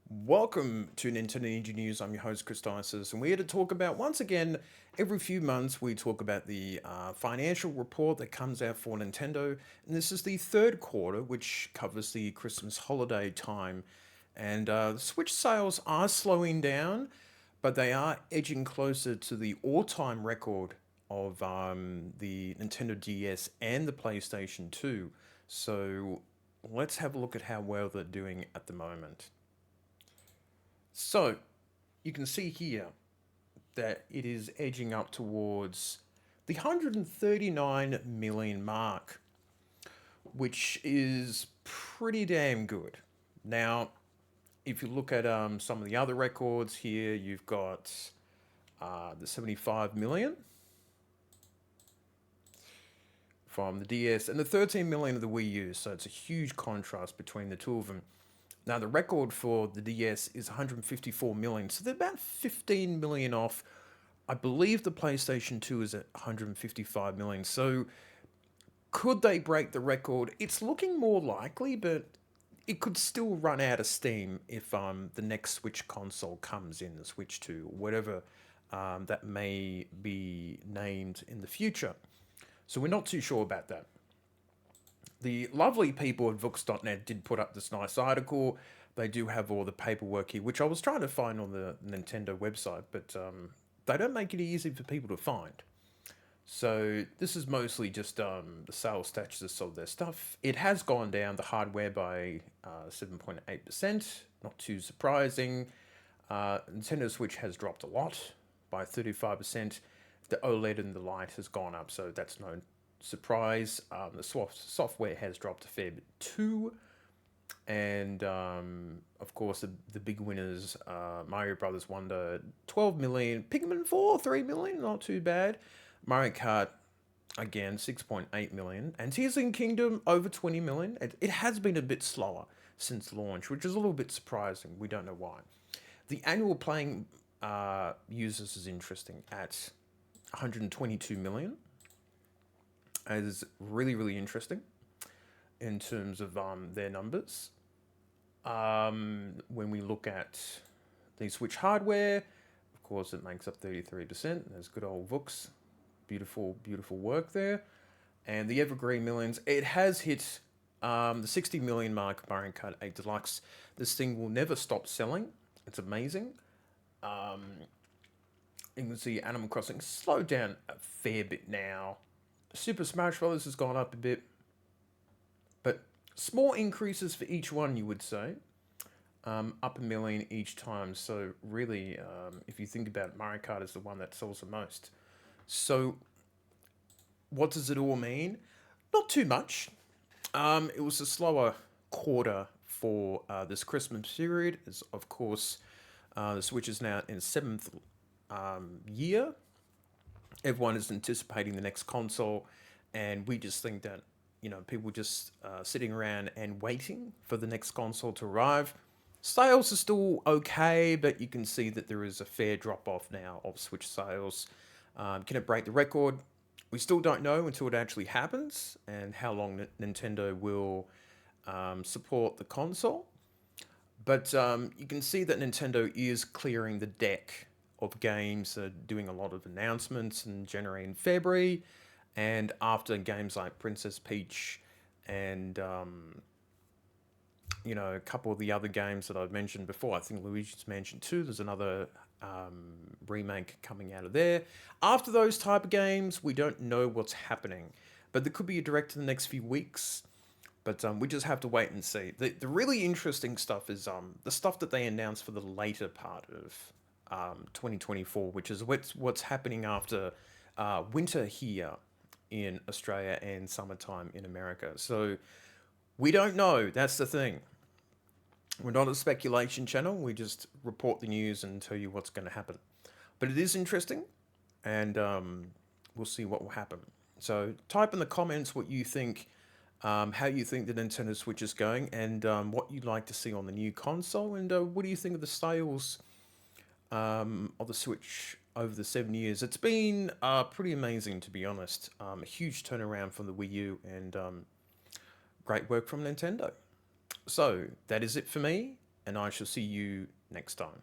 Welcome to Nintendo Ninja News. I'm your host, Chris Dices, and we're here to talk about, once again, every few months we talk about the financial report that comes out for Nintendo. And this is the third quarter, which covers the Christmas holiday time. And Switch sales are slowing down, but they are edging closer to the all time record of the Nintendo DS and the PlayStation 2. So let's have a look at how well they're doing at the moment. So you can see here that it is edging up towards the 139 million mark, which is pretty damn good. Now, if you look at some of the other records here, you've got the 75 million from the DS and the 13 million of the Wii U. So it's a huge contrast between the two of them. Now, the record for the DS is 154 million, so they're about 15 million off. I believe the PlayStation 2 is at 155 million. So, could they break the record? It's looking more likely, but it could still run out of steam if the next Switch console comes in, the Switch 2, whatever that may be named in the future. So, we're not too sure about that. The lovely people at Vooks.net did put up this nice article. They do have all the paperwork here, which I was trying to find on the Nintendo website, but they don't make it easy for people to find. So this is mostly just the sales statuses of their stuff. It has gone down the hardware by 7.8%, not too surprising. Nintendo Switch has dropped a lot by 35%. The OLED and the light has gone up, so that's no surprise. The software has dropped a fair bit too. And of course, the big winners Mario Brothers Wonder, 12 million, Pikmin 4, 3 million, not too bad. Mario Kart, again, 6.8 million. And Tears in Kingdom, over 20 million. It has been a bit slower since launch, which is a little bit surprising. We don't know why. The annual playing users is interesting at 122 million. Is really, really interesting in terms of their numbers. When we look at the Switch hardware, of course, it makes up 33%. There's good old Vooks. Beautiful, beautiful work there. And the Evergreen Millions, it has hit the 60 million mark, Mario Kart 8 Deluxe. This thing will never stop selling. It's amazing. Um, you can see Animal Crossing slowed down a fair bit now. Super Smash Bros. Has gone up a bit, but small increases for each one, you would say. Up a million each time. So really, if you think about it, Mario Kart is the one that sells the most. So what does it all mean? Not too much. It was a slower quarter for this Christmas period. As of course, the Switch is now in its seventh year. Everyone is anticipating the next console, and we just think that people just sitting around and waiting for the next console to arrive. Sales are still okay, but you can see that there is a fair drop off now of Switch sales. Can it break the record? We still don't know until it actually happens, and how long Nintendo will support the console. But you can see that Nintendo is clearing the deck of games, doing a lot of announcements in January and February. And after games like Princess Peach and, a couple of the other games that I've mentioned before, I think Luigi's Mansion 2, there's another remake coming out of there. After those type of games, we don't know what's happening. But there could be a direct in the next few weeks. But we just have to wait and see. The really interesting stuff is the stuff that they announced for the later part of 2024, which is what's happening after winter here in Australia and summertime in America. So we don't know. That's the thing. We're not a speculation channel. We just report the news and tell you what's going to happen. But it is interesting, and we'll see what will happen. So type in the comments what you think, how you think the Nintendo Switch is going, and what you'd like to see on the new console, and what do you think of the sales of the Switch over the 7 years. It's been pretty amazing, to be honest. A huge turnaround from the Wii U, and great work from Nintendo. So that is it for me, and I shall see you next time.